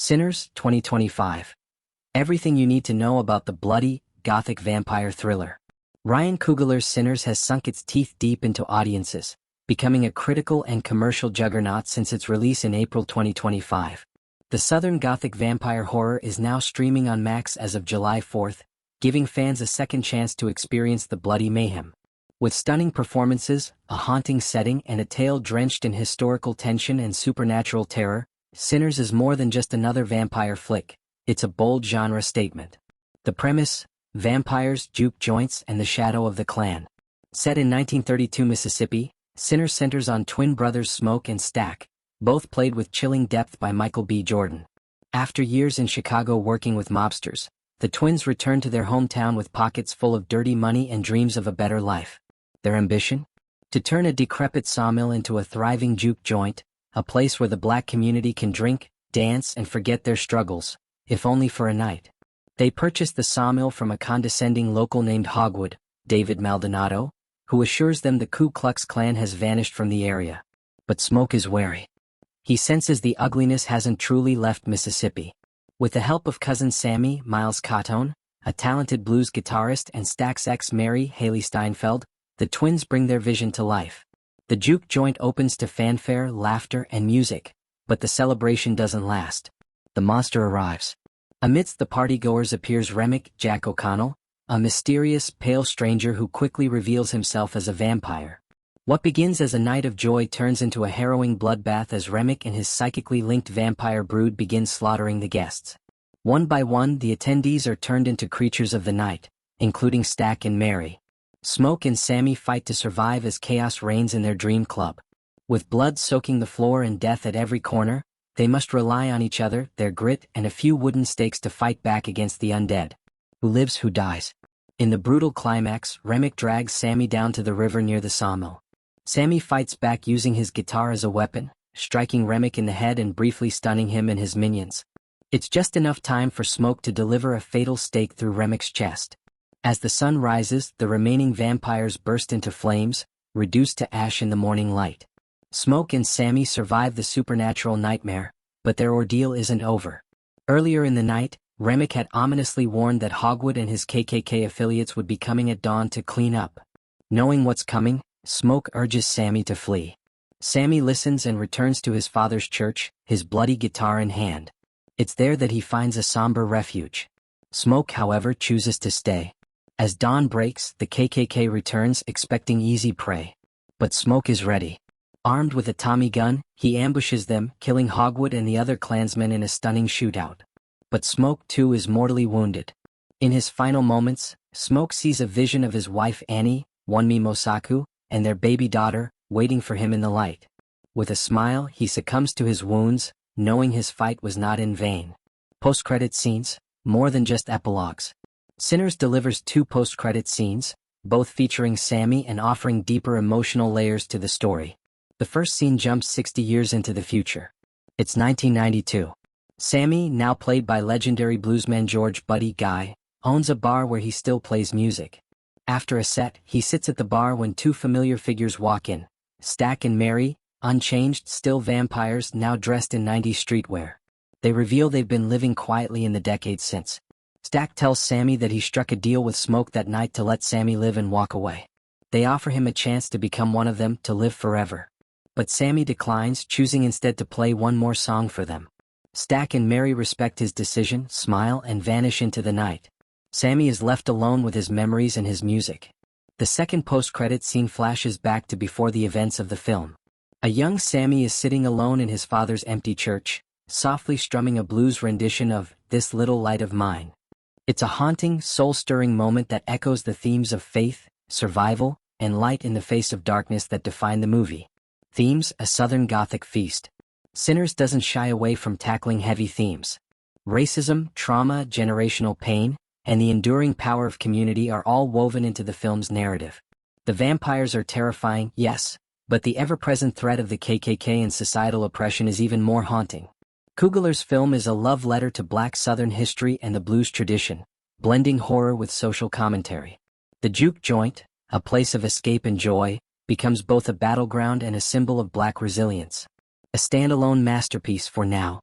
Sinners, 2025. Everything you need to know about the bloody, gothic vampire thriller. Ryan Coogler's Sinners has sunk its teeth deep into audiences, becoming a critical and commercial juggernaut since its release in April 2025. The Southern Gothic vampire horror is now streaming on Max as of July 4th, giving fans a second chance to experience the bloody mayhem. With stunning performances, a haunting setting, and a tale drenched in historical tension and supernatural terror, Sinners is more than just another vampire flick, it's a bold genre statement. The premise: vampires, juke joints, and the shadow of the Klan. Set in 1932 Mississippi, Sinners centers on twin brothers Smoke and Stack, both played with chilling depth by Michael B. Jordan. After years in Chicago working with mobsters, the twins return to their hometown with pockets full of dirty money and dreams of a better life. Their ambition? To turn a decrepit sawmill into a thriving juke joint, a place where the black community can drink, dance, and forget their struggles, if only for a night. They purchase the sawmill from a condescending local named Hogwood, David Maldonado, who assures them the Ku Klux Klan has vanished from the area. But Smoke is wary. He senses the ugliness hasn't truly left Mississippi. With the help of cousin Sammie, Miles Caton, a talented blues guitarist, and Stack's ex-Mary, Hailee Steinfeld, the twins bring their vision to life. The juke joint opens to fanfare, laughter, and music, but the celebration doesn't last. The monster arrives. Amidst the partygoers appears Remmick, Jack O'Connell, a mysterious, pale stranger who quickly reveals himself as a vampire. What begins as a night of joy turns into a harrowing bloodbath as Remmick and his psychically linked vampire brood begin slaughtering the guests. One by one, the attendees are turned into creatures of the night, including Stack and Mary. Smoke and Sammie fight to survive as chaos reigns in their dream club. With blood soaking the floor and death at every corner, they must rely on each other, their grit, and a few wooden stakes to fight back against the undead. Who lives, who dies? In the brutal climax, Remmick drags Sammie down to the river near the sawmill. Sammie fights back using his guitar as a weapon, striking Remmick in the head and briefly stunning him and his minions. It's just enough time for Smoke to deliver a fatal stake through Remmick's chest. As the sun rises, the remaining vampires burst into flames, reduced to ash in the morning light. Smoke and Sammie survive the supernatural nightmare, but their ordeal isn't over. Earlier in the night, Remmick had ominously warned that Hogwood and his KKK affiliates would be coming at dawn to clean up. Knowing what's coming, Smoke urges Sammie to flee. Sammie listens and returns to his father's church, his bloody guitar in hand. It's there that he finds a somber refuge. Smoke, however, chooses to stay. As dawn breaks, the KKK returns, expecting easy prey. But Smoke is ready. Armed with a Tommy gun, he ambushes them, killing Hogwood and the other Klansmen in a stunning shootout. But Smoke, too, is mortally wounded. In his final moments, Smoke sees a vision of his wife Annie, Wunmi Mosaku, and their baby daughter, waiting for him in the light. With a smile, he succumbs to his wounds, knowing his fight was not in vain. Post-credit scenes, more than just epilogues. Sinners delivers 2 post-credit scenes, both featuring Sammie and offering deeper emotional layers to the story. The first scene jumps 60 years into the future. It's 1992. Sammie, now played by legendary bluesman George "Buddy" Guy, owns a bar where he still plays music. After a set, he sits at the bar when 2 familiar figures walk in: Stack and Mary, unchanged, still vampires, now dressed in 90s streetwear. They reveal they've been living quietly in the decades since. Stack tells Sammie that he struck a deal with Smoke that night to let Sammie live and walk away. They offer him a chance to become one of them, to live forever. But Sammie declines, choosing instead to play one more song for them. Stack and Mary respect his decision, smile, and vanish into the night. Sammie is left alone with his memories and his music. The second post-credit scene flashes back to before the events of the film. A young Sammie is sitting alone in his father's empty church, softly strumming a blues rendition of "This Little Light of Mine." It's a haunting, soul-stirring moment that echoes the themes of faith, survival, and light in the face of darkness that define the movie. Themes: a Southern Gothic feast. Sinners doesn't shy away from tackling heavy themes. Racism, trauma, generational pain, and the enduring power of community are all woven into the film's narrative. The vampires are terrifying, yes, but the ever-present threat of the KKK and societal oppression is even more haunting. Coogler's film is a love letter to Black Southern history and the blues tradition, blending horror with social commentary. The juke joint, a place of escape and joy, becomes both a battleground and a symbol of Black resilience. A standalone masterpiece for now.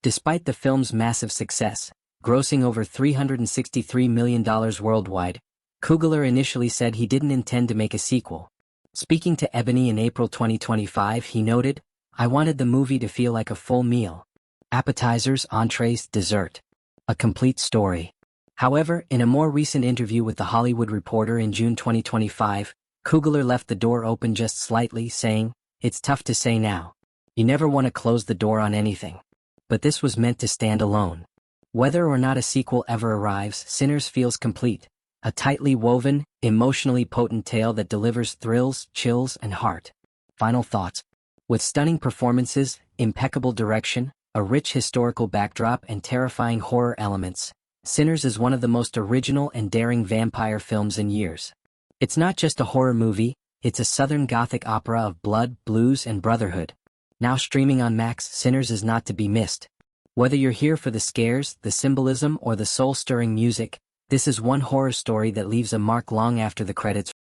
Despite the film's massive success, grossing over $363 million worldwide, Coogler initially said he didn't intend to make a sequel. Speaking to Ebony in April 2025, he noted, "I wanted the movie to feel like a full meal. Appetizers, entrees, dessert. A complete story." However, in a more recent interview with The Hollywood Reporter in June 2025, Coogler left the door open just slightly, saying, "It's tough to say now. You never want to close the door on anything. But this was meant to stand alone." Whether or not a sequel ever arrives, Sinners feels complete. A tightly woven, emotionally potent tale that delivers thrills, chills, and heart. Final thoughts. With stunning performances, impeccable direction, a rich historical backdrop, and terrifying horror elements, Sinners is one of the most original and daring vampire films in years. It's not just a horror movie, it's a Southern Gothic opera of blood, blues, and brotherhood. Now streaming on Max, Sinners is not to be missed. Whether you're here for the scares, the symbolism, or the soul-stirring music, this is one horror story that leaves a mark long after the credits